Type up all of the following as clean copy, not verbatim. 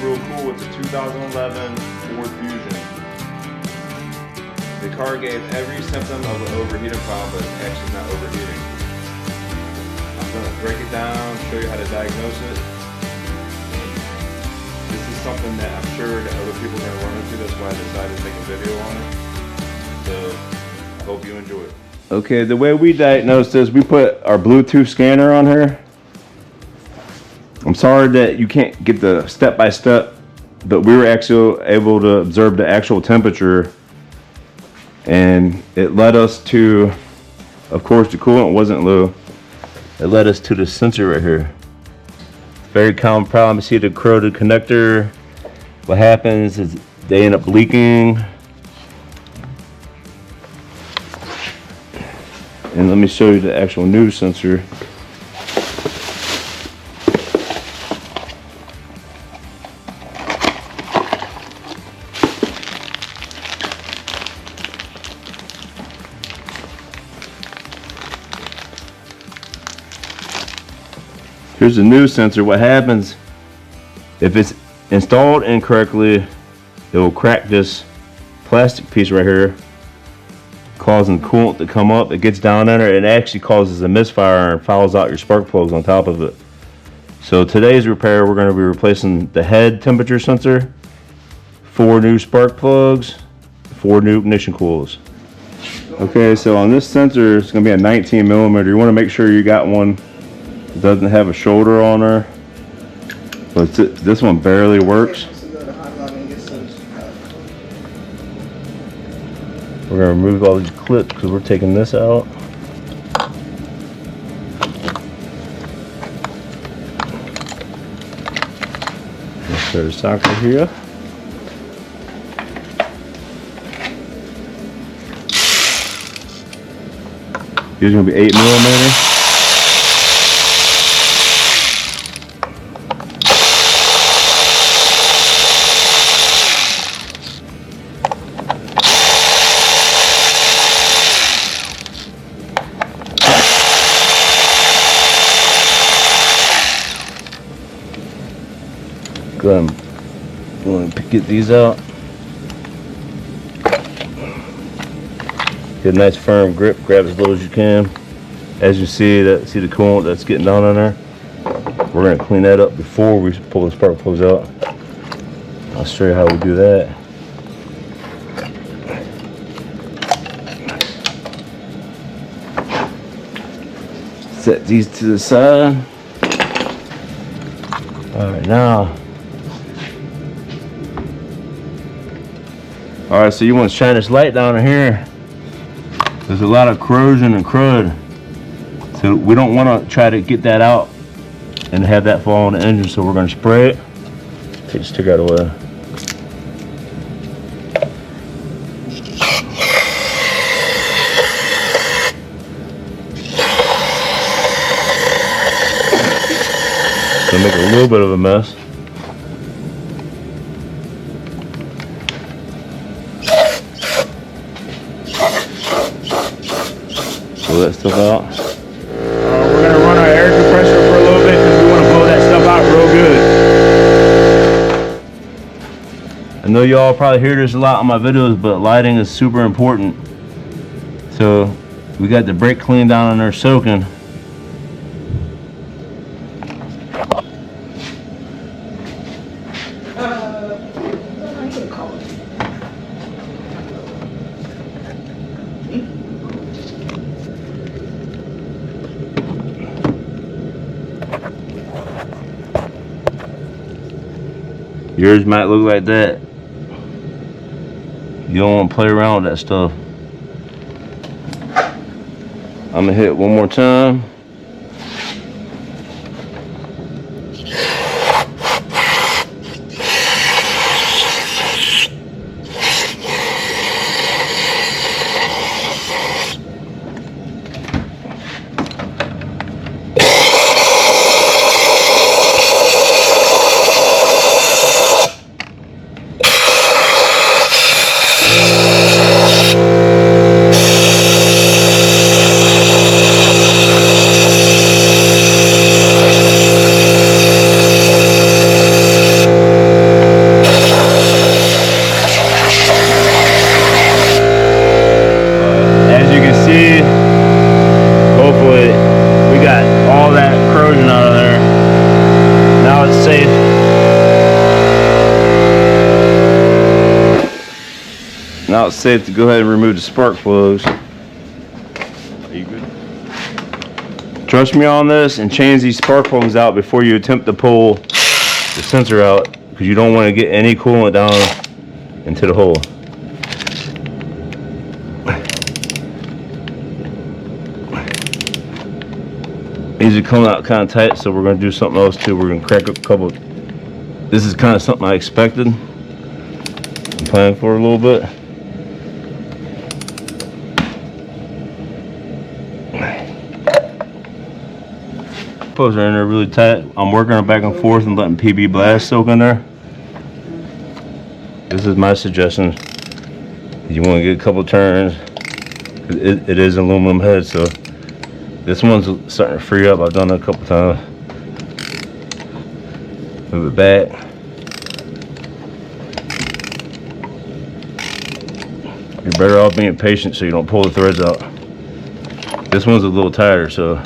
real cool. It's a 2011 Ford Fusion. The car gave every symptom of an overheating problem, but it's actually not overheating. I'm going to break it down, show you how to diagnose it. This is something that I'm sure that other people are going to run into. That's why I decided to make a video on it. So I hope you enjoy it. Okay, the way we diagnose this, we put our Bluetooth scanner on here. I'm sorry that you can't get the step-by-step, but we were actually able to observe the actual temperature, and it led us to, of course, the coolant wasn't low. It led us to the sensor right here. Very common problem. You see the corroded connector. What happens is they end up leaking. And let me show you the actual new sensor. Here's the new sensor. What happens if it's installed incorrectly, it will crack this plastic piece right here, causing coolant to come up. It gets down in there and it actually causes a misfire and fouls out your spark plugs on top of it. So today's repair, we're going to be replacing the head temperature sensor, 4 new spark plugs, 4 new ignition coils. Okay, so on this sensor, it's going to be a 19 millimeter. You want to make sure you got one that doesn't have a shoulder on her, but this one barely works. We're going to remove all these clips because we're taking this out. Let's put the socket here. These are going to be 8 millimeter. You want to get these out. Get a nice firm grip. Grab as low as you can. As you see the coolant that's getting down on there. We're going to clean that up before we pull the spark plugs out. I'll show you how we do that. Set these to the side. All right, now. All right, so you want to shine this light down in here. There's a lot of corrosion and crud. So we don't want to try to get that out and have that fall on the engine, so we're going to spray it. Take the sticker out of the way. So make a little bit of a mess. Pull that stuff out. We're going to run our air compressor for a little bit because we want to blow that stuff out real good. I know y'all probably hear this a lot on my videos, but lighting is super important. So we got the brake clean down in there soaking. Yours might look like that. You don't want to play around with that stuff. I'm gonna hit it one more time. now it's safe to go ahead and remove the spark plugs. Are you good? Trust me on this, and change these spark plugs out before you attempt to pull the sensor out, because you don't want to get any coolant down into the hole. These are coming out kind of tight, so we're going to do something else too. We're going to crack up a couple. This is kind of something I expected. I'm planning for a little bit. Plugs are in there really tight. I'm working them back and forth and letting PB blast soak in there. This is my suggestion. You want to get a couple turns. It is an aluminum head, so this one's starting to free up. I've done it a couple times. Move it back. You're better off being patient so you don't pull the threads out. This one's a little tighter, so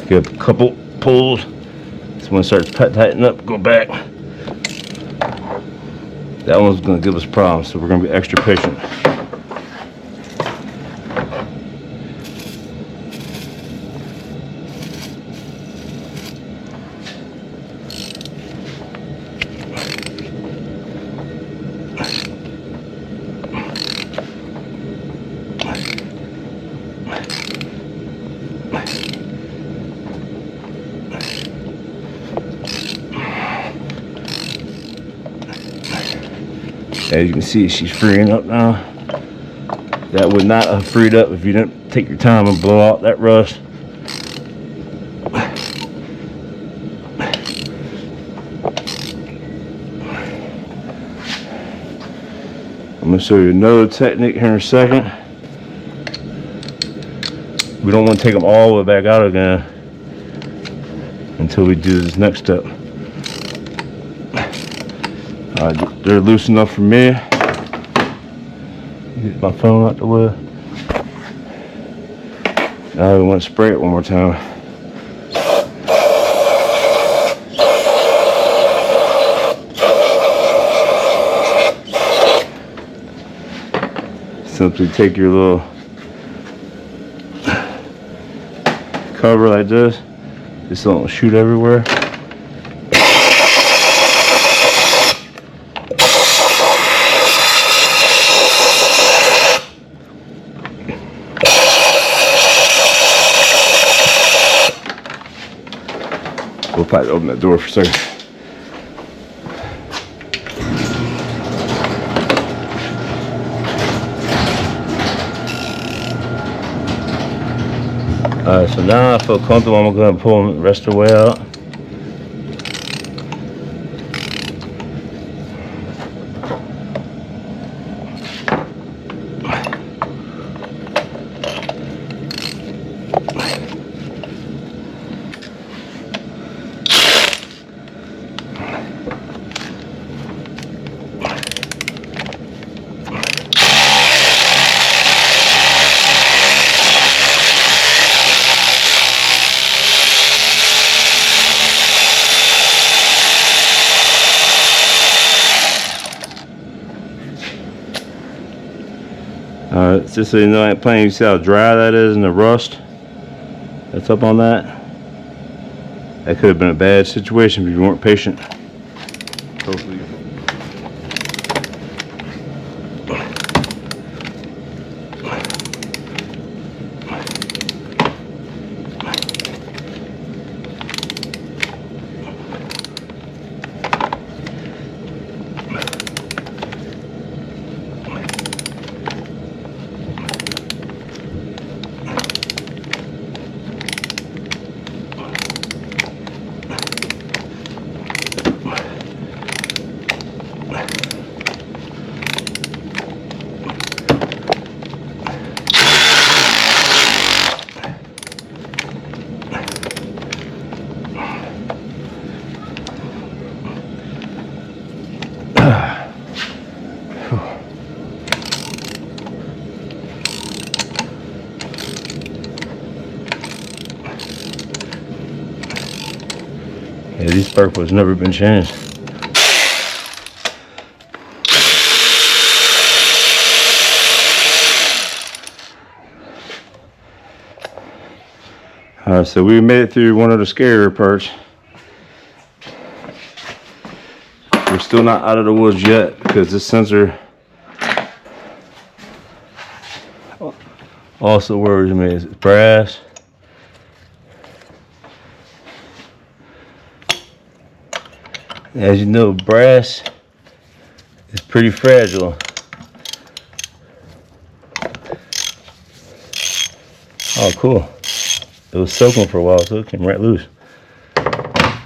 give a couple pulls. This one starts tightening up, go back. That one's going to give us problems, so we're going to be extra patient. As you can see, she's freeing up now. That would not have freed up if you didn't take your time and blow out that rust. I'm going to show you another technique here in a second. We don't want to take them all the way back out again until we do this next step. They're loose enough for me. Get my phone out the way. Now we want to spray it one more time. Simply take your little cover like this. Just don't shoot everywhere. We'll probably open that door for a second. Alright, so now I feel comfortable. I'm going to pull the rest of the way out. Alright, just so you know, I ain't playing. You see how dry that is and the rust that's up on that? That could have been a bad situation if you weren't patient. Hopefully. Yeah, these spark plugs never been changed. Alright, so we made it through one of the scarier parts. We're still not out of the woods yet because this sensor also worries me. It's brass. As you know, brass is pretty fragile. Oh, cool. It was soaking for a while, so it came right loose.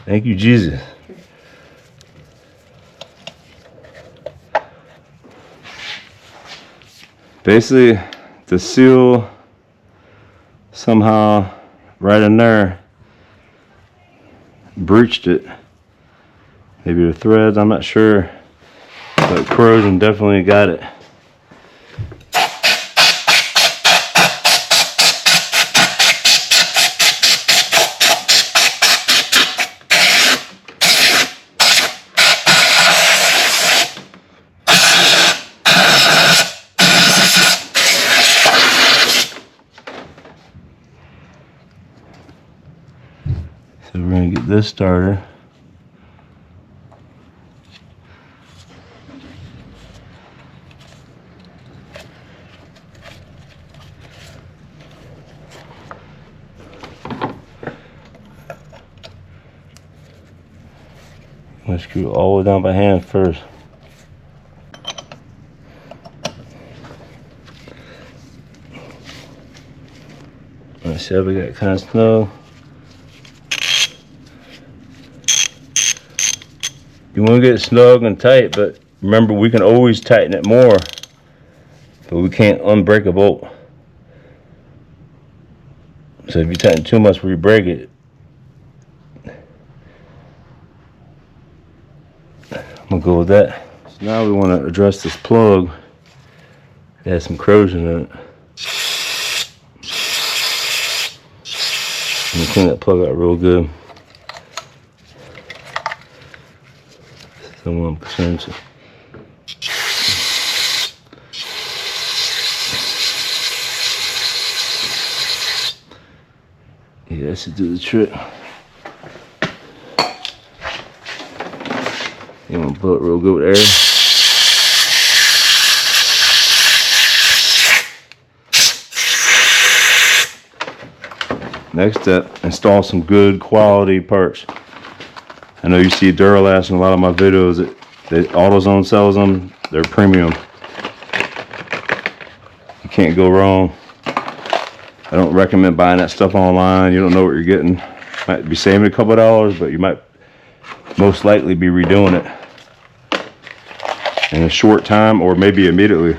Thank you, Jesus. Basically, the seal somehow right in there breached it. Maybe the threads, I'm not sure, but corrosion definitely got it. So we're going to get this started. I'm going to screw it all the way down by hand first. Let's see how we got kind of snug. You want to get it snug and tight, but remember we can always tighten it more, but we can't unbreak a bolt. So if you tighten too much where you break it, I'm gonna go with that. So now we want to address this plug. It has some corrosion in it. I'm gonna clean that plug out real good. That's the one I'm concerned with. Yeah, that should do the trick. You want to blow it real good with air. Next step, install some good quality parts. I know you see Duralast in a lot of my videos that AutoZone sells them. They're premium. You can't go wrong. I don't recommend buying that stuff online. You don't know what you're getting. Might be saving a couple of dollars, but you might most likely be redoing it in a short time or maybe immediately.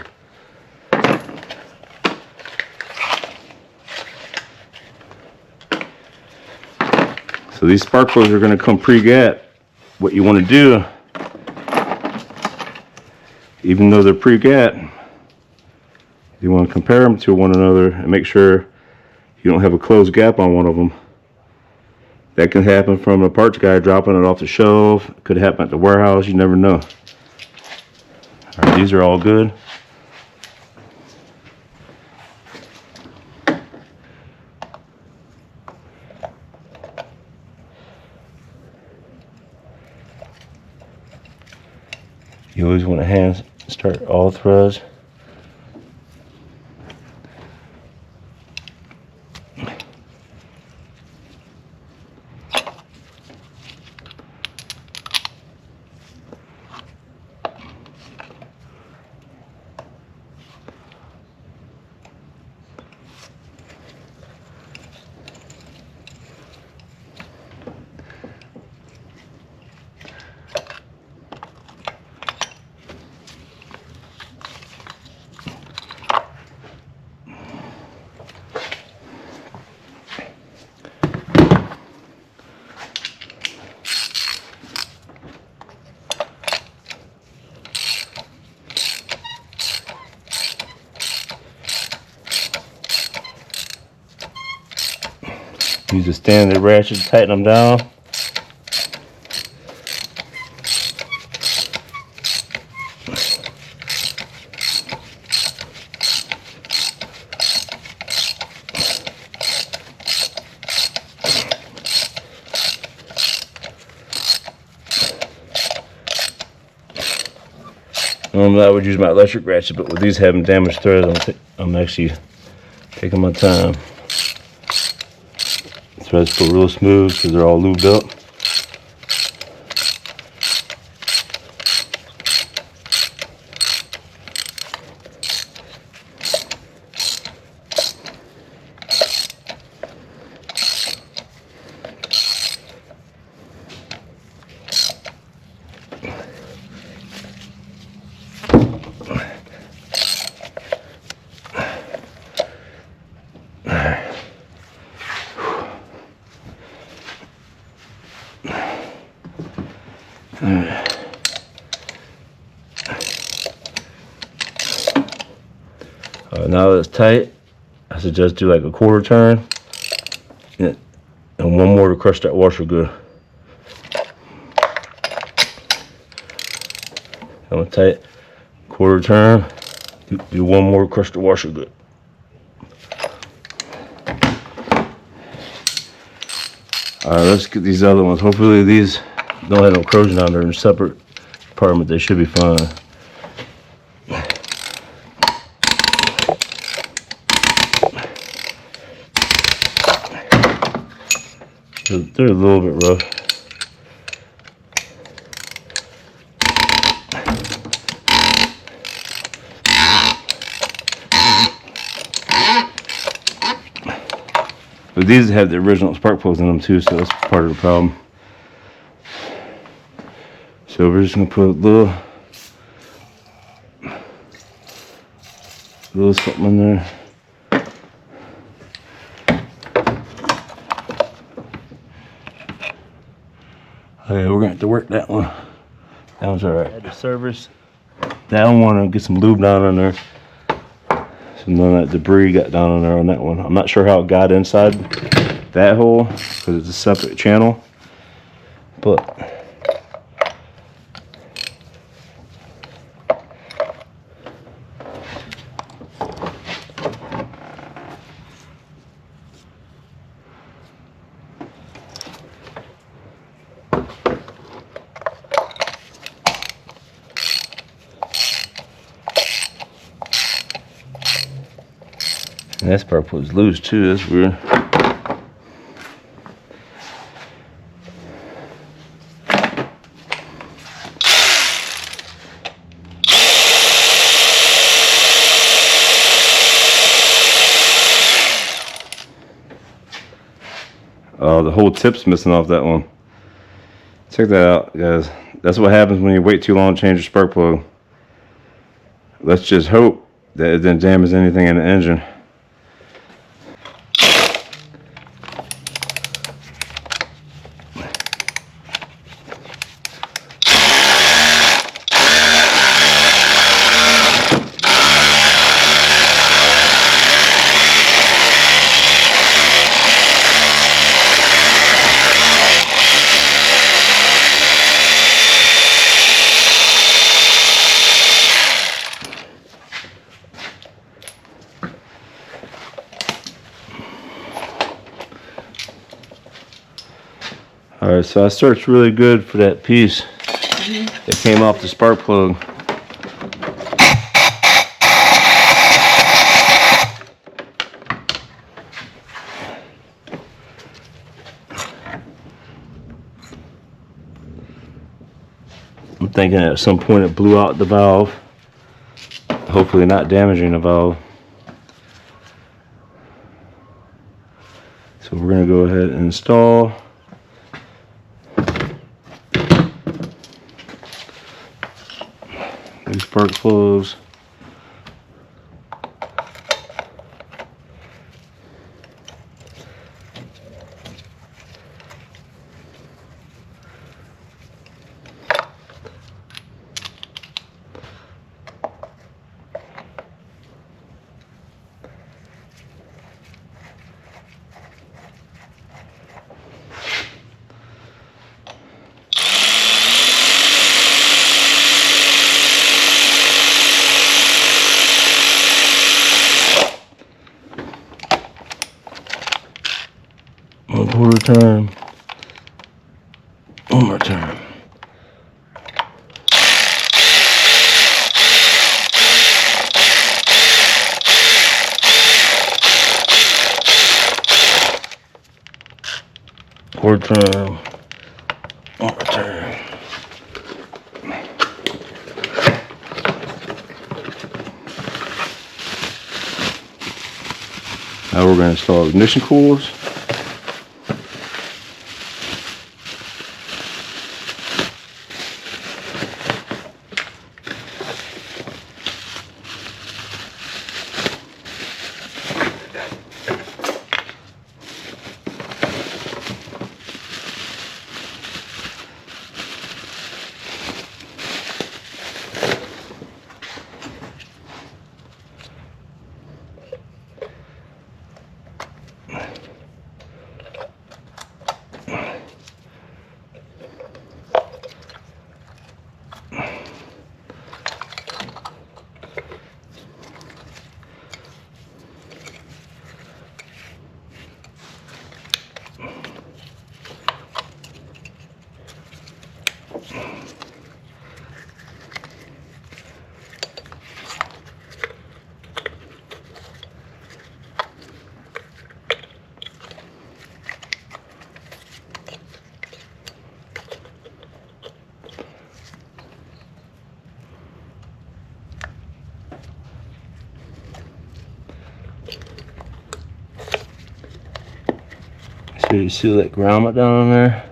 So these spark plugs are going to come pre-gap. What you want to do, even though they're pre-gap, you want to compare them to one another and make sure you don't have a closed gap on one of them. That can happen from a parts guy dropping it off the shelf. It could happen at the warehouse. You never know. All right, these are all good. You always want to hand start all threads. Use a standard ratchet to tighten them down. Normally I would use my electric ratchet, but with these having damaged threads, I'm actually taking my time. Threads feel real smooth because they're all lubed up. Now that it's tight, I suggest do like a quarter turn and one more to crush that washer good. I'm tight, quarter turn, do one more, crush the washer good. Alright, let's get these other ones. Hopefully these don't have no corrosion on there in a separate compartment. They should be fine. They're a little bit rough. But these have the original spark plugs in them too, so that's part of the problem. So we're just gonna put a little something in there. Okay, we're gonna have to work that one. That one's alright. Had to service that one and get some lube down in there. So none of that debris got down in there on that one. I'm not sure how it got inside that hole because it's a separate channel, but that spark plug's loose too. That's weird. Oh, the whole tip's missing off that one. Check that out, guys. That's what happens when you wait too long to change your spark plug. Let's just hope that it didn't damage anything in the engine. Alright, so I searched really good for that piece that came off the spark plug. I'm thinking at some point it blew out the valve, hopefully not damaging the valve. So we're going to go ahead and install these spark plugs. One quarter turn. One more time. Score time. On return. Now we're going to install ignition coils. So you see that grommet down in there?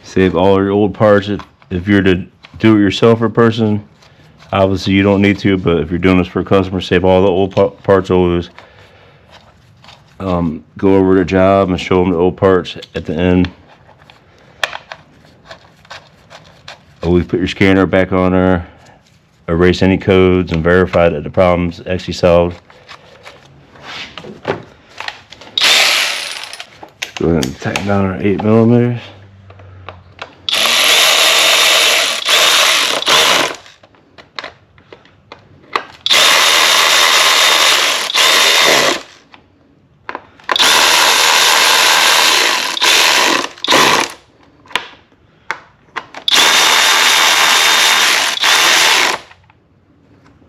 Save all your old parts. If you're to do it yourself for a person, obviously you don't need to, but if you're doing this for a customer, save all the old parts always. Go over the job and show them the old parts at the end. Always put your scanner back on there, erase any codes, and verify that the problem's actually solved. Go ahead and tighten down our 8mm.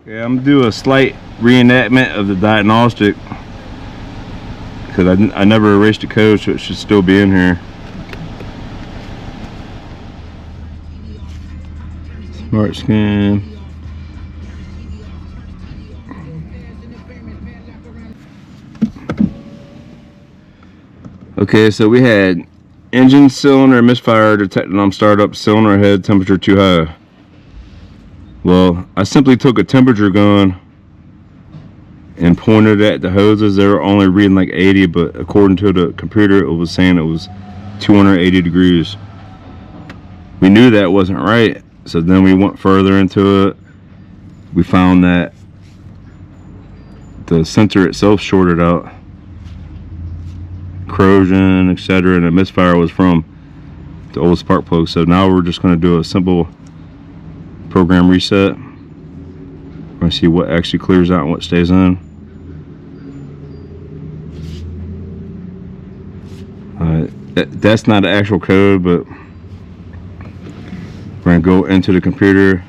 Yeah, I'm gonna do a slight reenactment of the diagnostic because I never erased the code, so it should still be in here. Smart scan. Okay, so we had engine cylinder misfire detected on startup, cylinder head temperature too high. Well, I simply took a temperature gun and pointed at the hoses. They were only reading like 80, but according to the computer, it was saying it was 280 degrees. We knew that wasn't right, so then we went further into it. We found that the sensor itself shorted out, corrosion, etc., and the misfire was from the old spark plug. So now we're just going to do a simple program reset. We're going to see what actually clears out and what stays in. That's not the actual code, but we're going to go into the computer.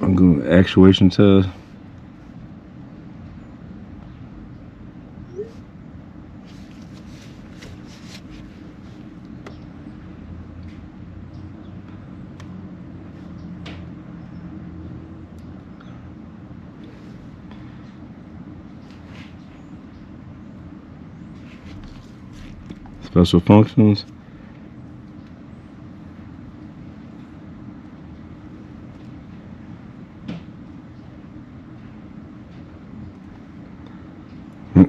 I'm going to actuation test. Special functions.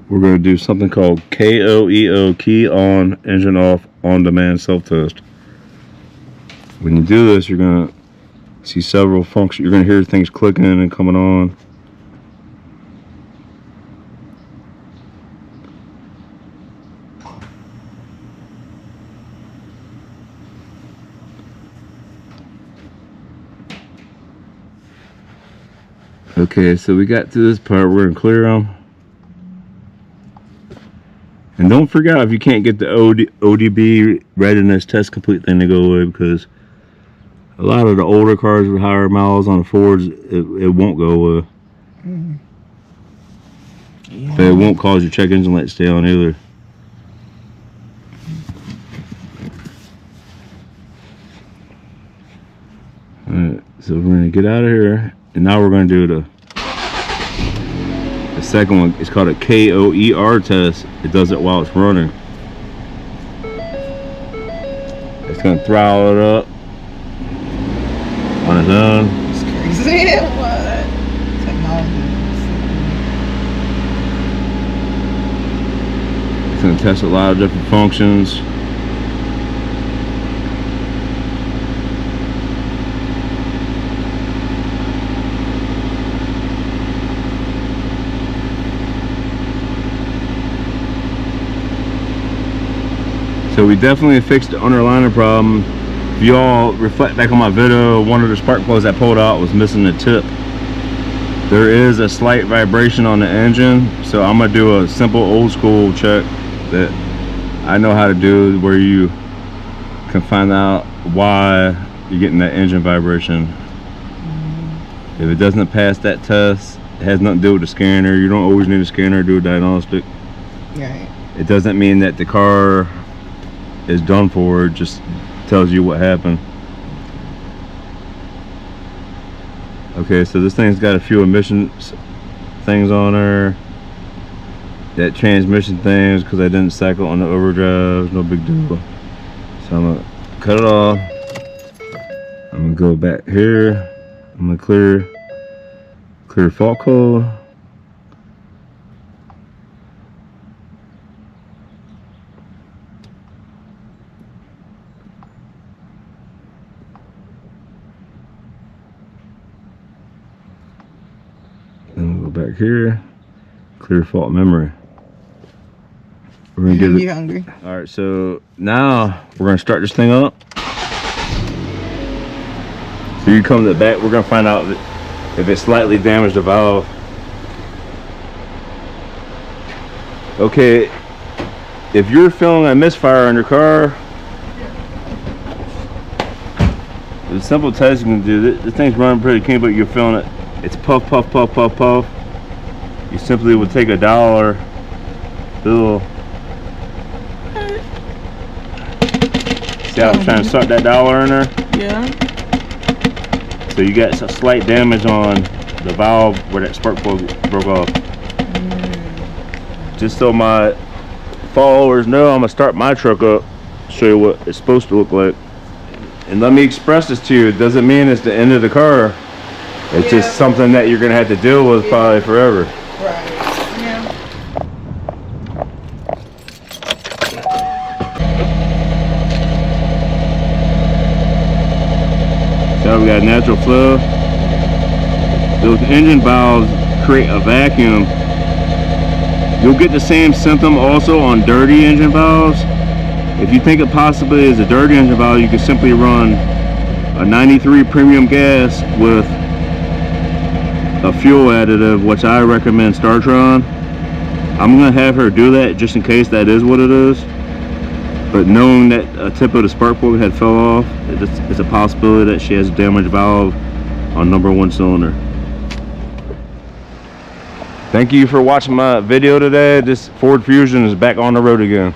We're going to do something called KOEO, key on, engine off, on demand self-test. When you do this, you're going to see several functions. You're going to hear things clicking and coming on. Okay, so we got to this part. We're gonna clear them. And don't forget, if you can't get the ODB readiness test complete thing to go away, because a lot of the older cars with higher miles on the Fords, it won't go away. Mm-hmm. Yeah. But it won't cause your check engine light to stay on either. Alright, so we're gonna get out of here, and now we're gonna do the second one. It's called a KOER test. It does it while it's running. It's gonna throttle it up on its own. It's crazy. What? Technology. It's gonna test a lot of different functions. So we definitely fixed the underliner problem. If you all reflect back on my video, one of the spark plugs I pulled out was missing the tip. There is a slight vibration on the engine, so I'm gonna do a simple old school check that I know how to do, where you can find out why you're getting that engine vibration. If it doesn't pass that test, it has nothing to do with the scanner. You don't always need a scanner to do a diagnostic. Right. It doesn't mean that the car is done for. It just tells you what happened. Okay, so this thing's got a few emissions things on there. That transmission things, because I didn't cycle on the overdrive, no big deal. So I'm gonna cut it off. I'm gonna go back here. I'm gonna clear fault code. Then we'll go back here, clear fault memory. We're gonna get it. You hungry? All right, so now we're gonna start this thing up. So you come to the back, we're gonna find out if it slightly damaged the valve. Okay, if you're feeling a misfire on your car, the simple test you can do, this thing's running pretty clean, but you're feeling it. It's puff, puff, puff, puff, puff. You simply would take a $1 bill. See how I'm trying to start that $1 in there? Yeah. So you got some slight damage on the valve where that spark plug broke off. Just so my followers know, I'm gonna start my truck up, show you what it's supposed to look like. And let me express this to you, it doesn't mean it's the end of the car. It's just something that you're gonna have to deal with probably forever. Right. Yeah. So we got natural flow. Those engine valves create a vacuum. You'll get the same symptom also on dirty engine valves. If you think it possibly is a dirty engine valve, you can simply run a 93 premium gas with a fuel additive, which I recommend Startron. I'm gonna have her do that just in case that is what it is. But knowing that a tip of the spark plug had fell off, it's a possibility that she has a damaged valve on #1 cylinder. Thank you for watching my video today. This Ford Fusion is back on the road again.